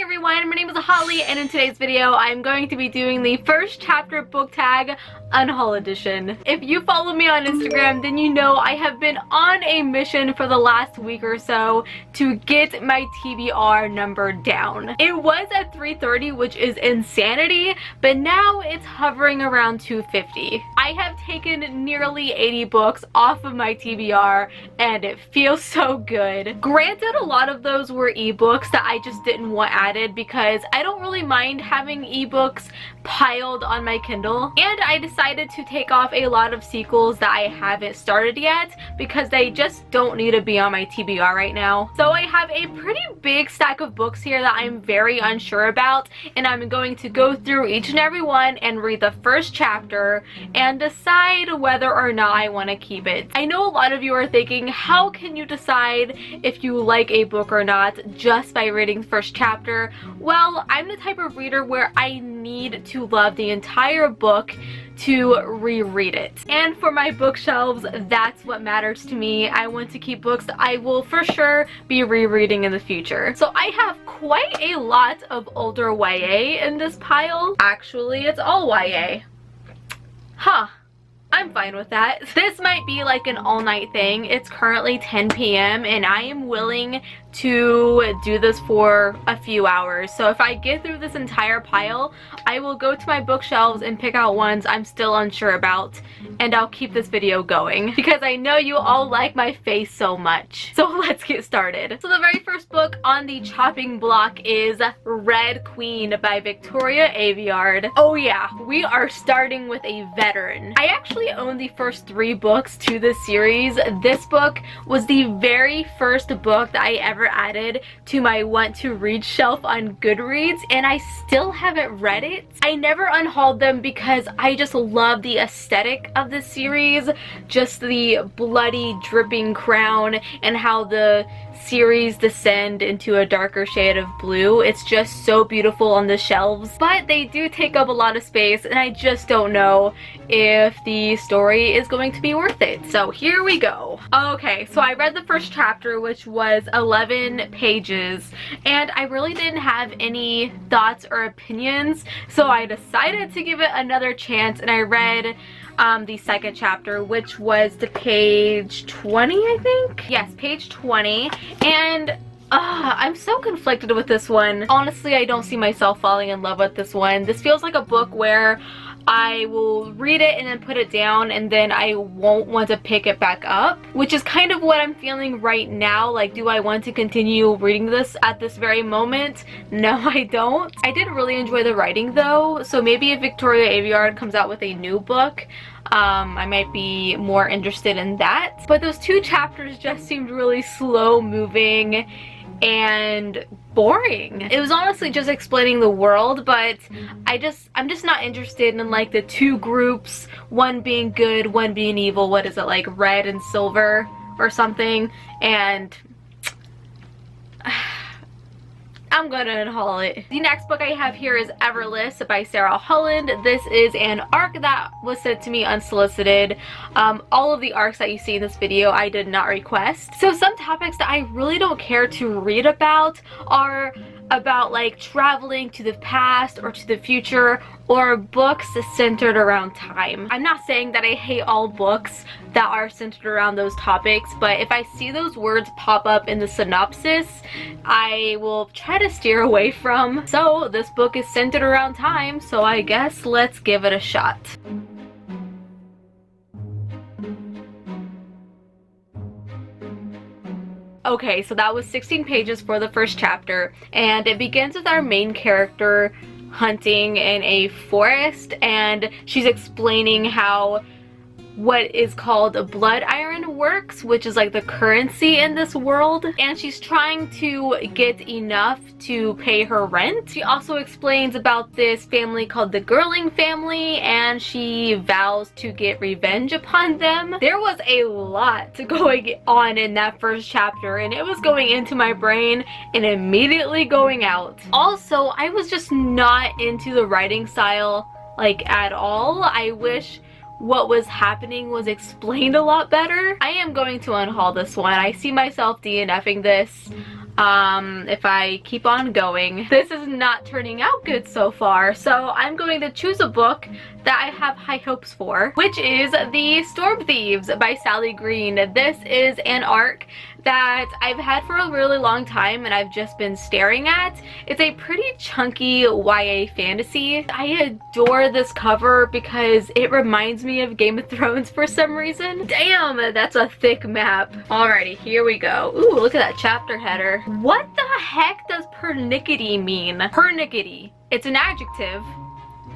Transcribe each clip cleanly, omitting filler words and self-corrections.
everyone, my name is Holly, and in today's video I'm going to be doing the first chapter book tag Unhaul edition. If you follow me on Instagram, then you know I have been on a mission for the last week or so to get my TBR number down. It was at 330, which is insanity, but now it's hovering around 250. I have taken nearly 80 books off of my TBR and it feels so good. Granted, a lot of those were ebooks that I just didn't want added because I don't really mind having ebooks piled on my Kindle, and I decided to take off a lot of sequels that I haven't started yet because they just don't need to be on my TBR right now. So I have a pretty big stack of books here that I'm very unsure about, and I'm going to go through each and every one and read the first chapter and decide whether or not I want to keep it. I know a lot of you are thinking, how can you decide if you like a book or not just by reading the first chapter? Well, I'm the type of reader where I need to love the entire book to reread it. And for my bookshelves, that's what matters to me. I want to keep books that I will for sure be rereading in the future. So I have quite a lot of older YA in this pile. Actually, it's all YA. Huh. I'm fine with that. This might be like an all-night thing. It's currently 10 p.m. and I am willing to do this for a few hours. So if I get through this entire pile, I will go to my bookshelves and pick out ones I'm still unsure about, and I'll keep this video going because I know you all like my face so much. So let's get started. So the very first book on the chopping block is Red Queen by Victoria Aveyard. Oh yeah, we are starting with a veteran. I actually own the first 3 books to this series. This book was the very first book that I ever added to my want to read shelf on Goodreads, and I still haven't read it. I never unhauled them because I just love the aesthetic of this series, just the bloody dripping crown and how the series descend into a darker shade of blue. It's just so beautiful on the shelves, but they do take up a lot of space and I just don't know if the story is going to be worth it. So here we go. Okay, so I read the first chapter, which was 11 pages, and I really didn't have any thoughts or opinions, so I decided to give it another chance, and I read the second chapter, which was to page 20, I think? Yes, page 20, and I'm so conflicted with this one. Honestly, I don't see myself falling in love with this one. This feels like a book where I will read it and then put it down, and then I won't want to pick it back up, which is kind of what I'm feeling right now. Like, do I want to continue reading this at this very moment? No, I don't. I did really enjoy the writing though, so maybe if Victoria Aveyard comes out with a new book, I might be more interested in that. But those 2 chapters just seemed really slow moving and boring. It was honestly just explaining the world, but I'm just not interested in like the 2 groups, one being good, one being evil. What is it, like red and silver or something? And I'm gonna unhaul it. The next book I have here is Everlist by Sarah Holland. This is an ARC that was sent to me unsolicited. All of the ARCs that you see in this video I did not request. So some topics that I really don't care to read about are about like traveling to the past or to the future, or books centered around time. I'm not saying that I hate all books that are centered around those topics, but if I see those words pop up in the synopsis, I will try to steer away from. So this book is centered around time, so I guess let's give it a shot. Okay, so that was 16 pages for the first chapter, and it begins with our main character hunting in a forest, and she's explaining how what is called a blood iron works, which is like the currency in this world, and she's trying to get enough to pay her rent. She also explains about this family called the Girling family, and she vows to get revenge upon them. There was a lot going on in that first chapter, and it was going into my brain and immediately going out. Also, I was just not into the writing style like at all. I wish what was happening was explained a lot better. I am going to unhaul this one. I see myself DNFing this. if I keep on going. This is not turning out good so far, so I'm going to choose a book that I have high hopes for, which is The Storm Thieves by Sally Green. This is an arc that I've had for a really long time and I've just been staring at. It's a pretty chunky YA fantasy. I adore this cover because it reminds me of Game of Thrones for some reason. Damn, that's a thick map. Alrighty, here we go. Ooh, look at that chapter header. What the heck does pernickety mean? Pernickety. It's an adjective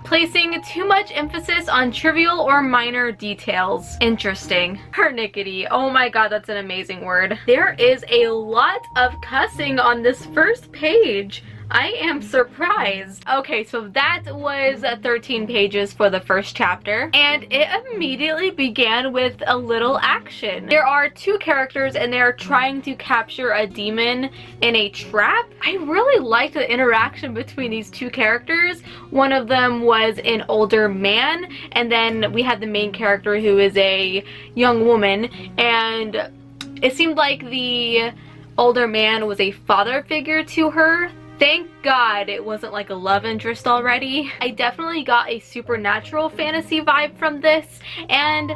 placing too much emphasis on trivial or minor details. Interesting. Pernickety. Oh my god, that's an amazing word. There is a lot of cussing on this first page. I am surprised. Okay, so that was 13 pages for the first chapter, and it immediately began with a little action. There are two characters and they're trying to capture a demon in a trap. I really liked the interaction between these two characters. One of them was an older man, and then we had the main character who is a young woman, and it seemed like the older man was a father figure to her. Thank God it wasn't like a love interest already. I definitely got a supernatural fantasy vibe from this, and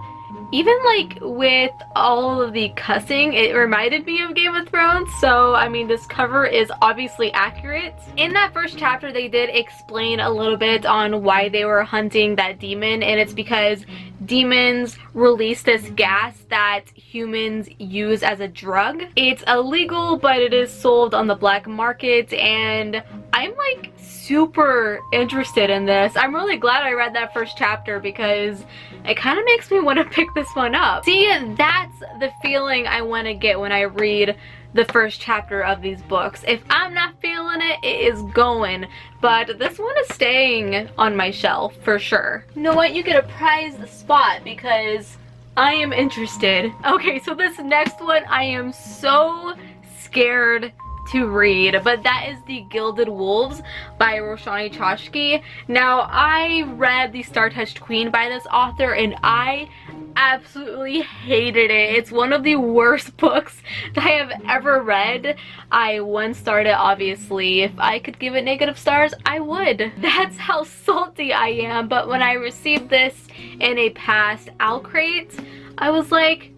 even like with all of the cussing, it reminded me of Game of Thrones, so I mean this cover is obviously accurate. In that first chapter they did explain a little bit on why they were hunting that demon, and it's because demons release this gas that humans use as a drug. It's illegal, but it is sold on the black market, and I'm like super interested in this. I'm really glad I read that first chapter because it kind of makes me want to pick this one up. See, that's the feeling I want to get when I read the first chapter of these books. If I'm not feeling it, it is going. But this one is staying on my shelf for sure. You know what? You get a prized spot because I am interested. Okay, so this next one I am so scared to read, but that is The Gilded Wolves by Roshani Chokshi. Now, I read The Star-Touched Queen by this author and I absolutely hated it. It's one of the worst books that I have ever read. I once started, obviously. If I could give it negative stars, I would. That's how salty I am, but when I received this in a past Owl Crate, I was like,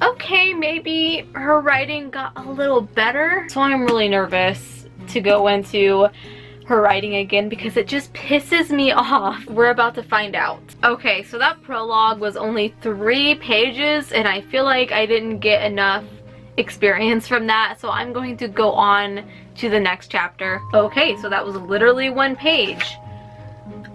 okay, maybe her writing got a little better. So I'm really nervous to go into her writing again because it just pisses me off. We're about to find out. Okay, so that prologue was only 3 pages and I feel like I didn't get enough experience from that, so I'm going to go on to the next chapter. Okay, so that was literally 1 page.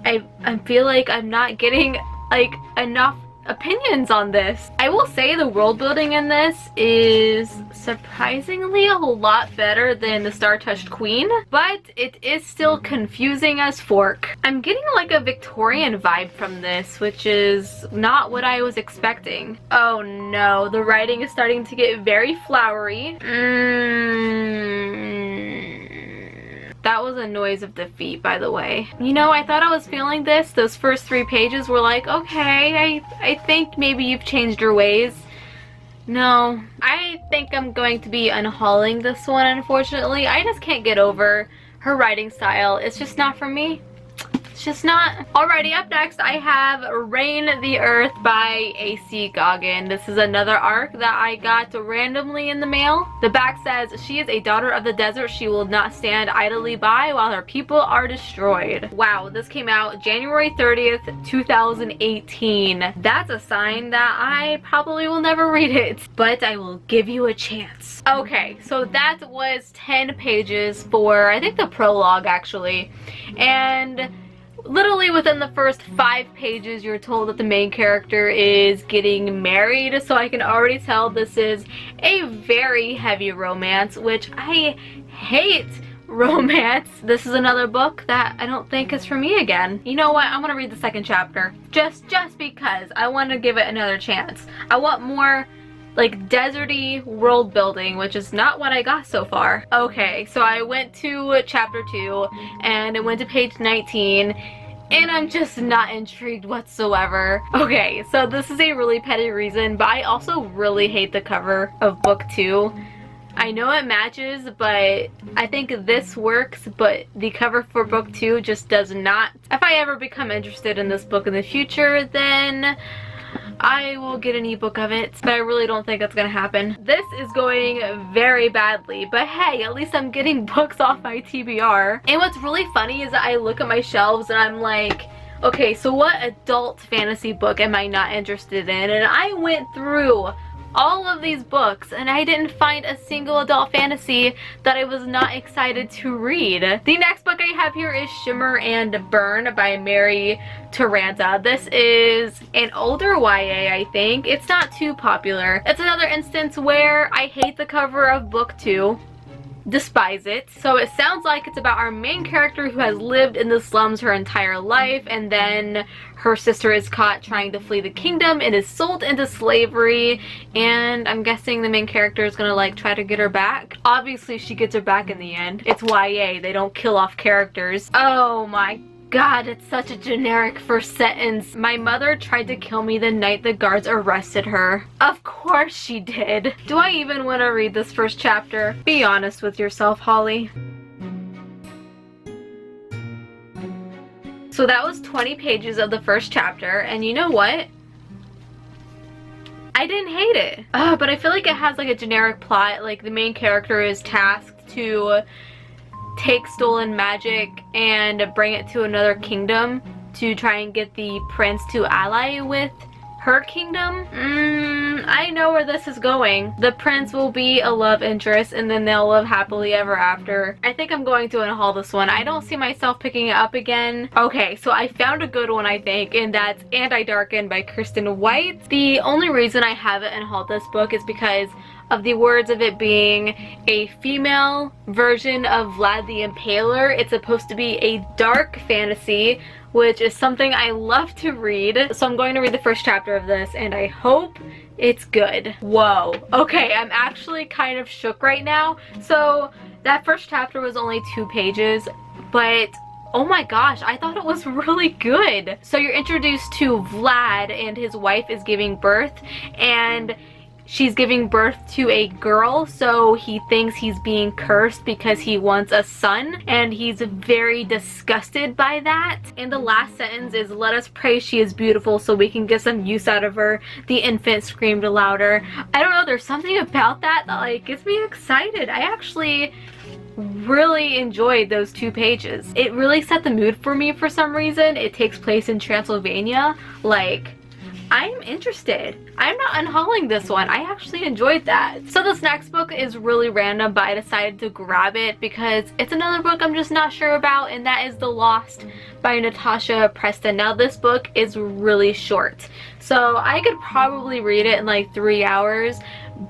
I feel like I'm not getting like enough opinions on this. I will say the world building in this is surprisingly a lot better than The Star-Touched Queen, but it is still confusing as fork. I'm getting like a Victorian vibe from this, which is not what I was expecting. Oh no, the writing is starting to get very flowery. That was a noise of defeat, by the way. You know, I thought I was feeling this. Those first 3 pages were like, okay, I think maybe you've changed your ways. No, I think I'm going to be unhauling this one, unfortunately. I just can't get over her writing style. It's just not for me. It's just not. Alrighty, up next I have Reign the Earth by A.C. Goggin. This is another arc that I got randomly in the mail. The back says, she is a daughter of the desert. She will not stand idly by while her people are destroyed. Wow, this came out January 30th, 2018. That's a sign that I probably will never read it, but I will give you a chance. Okay, so that was 10 pages for, I think, the prologue actually. And literally within the first 5 pages you're told that the main character is getting married, so I can already tell this is a very heavy romance, which I hate romance. This is another book that I don't think is for me again. You know what, I'm gonna read the second chapter just because I want to give it another chance. I want more like deserty world building, which is not what I got so far. Okay, so I went to chapter 2 and it went to page 19 and I'm just not intrigued whatsoever. Okay, so this is a really petty reason, but I also really hate the cover of book 2. I know it matches, but I think this works, but the cover for book 2 just does not. If I ever become interested in this book in the future, then I will get an ebook of it, but I really don't think that's gonna happen. This is going very badly, but hey, at least I'm getting books off my TBR. And what's really funny is that I look at my shelves and I'm like, okay, so what adult fantasy book am I not interested in? And I went through all of these books and I didn't find a single adult fantasy that I was not excited to read. The next book I have here is Shimmer and Burn by Mary Taranta. This is an older YA, I think. It's not too popular. It's another instance where I hate the cover of book 2. Despise it. So it sounds like it's about our main character who has lived in the slums her entire life, and then her sister is caught trying to flee the kingdom and is sold into slavery, and I'm guessing the main character is gonna like try to get her back. Obviously she gets her back in the end. It's YA, they don't kill off characters. Oh my God, it's such a generic first sentence. My mother tried to kill me the night the guards arrested her. Of course she did. Do I even want to read this first chapter? Be honest with yourself, Holly. So that was 20 pages of the first chapter, and you know what? I didn't hate it. But I feel like it has like a generic plot. Like the main character is tasked to take stolen magic and bring it to another kingdom to try and get the prince to ally with her kingdom. I know where this is going. The prince will be a love interest and then they'll live happily ever after. I think I'm going to unhaul this one. I don't see myself picking it up again. Okay, so I found a good one, I think, and that's AntiDarkened by Kristen White. The only reason I haven't unhauled this book is because of the words of it being a female version of Vlad the Impaler. It's supposed to be a dark fantasy, which is something I love to read. So I'm going to read the first chapter of this and I hope it's good. Whoa. Okay, I'm actually kind of shook right now. So that first chapter was only 2 pages, but oh my gosh, I thought it was really good. So you're introduced to Vlad and his wife is giving birth, and she's giving birth to a girl, so he thinks he's being cursed because he wants a son, and he's very disgusted by that. And the last sentence is, "Let us pray she is beautiful so we can get some use out of her." The infant screamed louder. I don't know, there's something about that that like gets me excited. I actually really enjoyed those 2 pages. It really set the mood for me for some reason. It takes place in Transylvania. Like, I'm interested. I'm not unhauling this one. I actually enjoyed that. So this next book is really random, but I decided to grab it because it's another book I'm just not sure about, and that is The Lost by Natasha Preston. Now this book is really short, so I could probably read it in like 3 hours,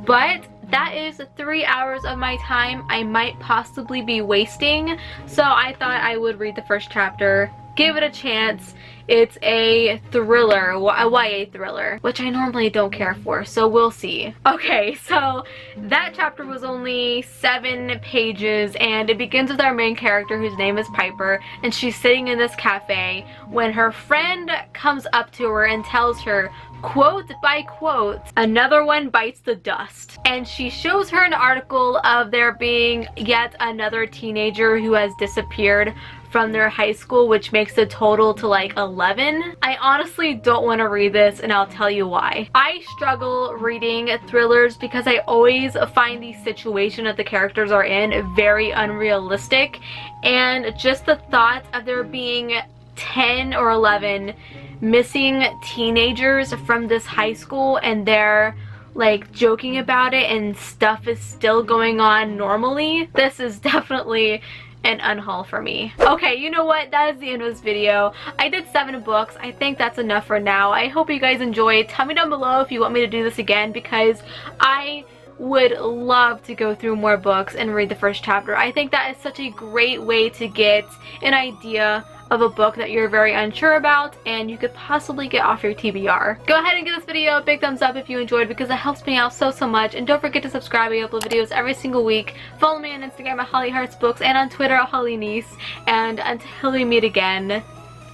but that is 3 hours of my time I might possibly be wasting. So I thought I would read the first chapter, give it a chance. It's a thriller, a YA thriller, which I normally don't care for, so we'll see. Okay, so that chapter was only 7 pages, and it begins with our main character whose name is Piper, and she's sitting in this cafe when her friend comes up to her and tells her, quote by quote, "Another one bites the dust." And she shows her an article of there being yet another teenager who has disappeared from their high school, which makes the total to like 11. I honestly don't want to read this, and I'll tell you why. I struggle reading thrillers because I always find the situation that the characters are in very unrealistic, and just the thought of there being 10 or 11 missing teenagers from this high school and they're like joking about it and stuff is still going on normally, this is definitely an unhaul for me. Okay, you know what? That is the end of this video. I did 7 books. I think that's enough for now. I hope you guys enjoyed. Tell me down below if you want me to do this again, because I would love to go through more books and read the first chapter. I think that is such a great way to get an idea of a book that you're very unsure about and you could possibly get off your TBR. Go ahead and give this video a big thumbs up if you enjoyed, because it helps me out so much. And don't forget to subscribe. I upload videos every single week. Follow me on Instagram at Holly Hearts Books and on Twitter at Holly Niece. And until we meet again,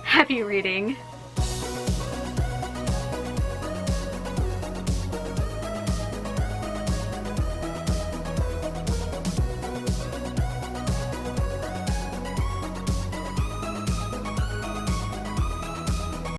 happy reading.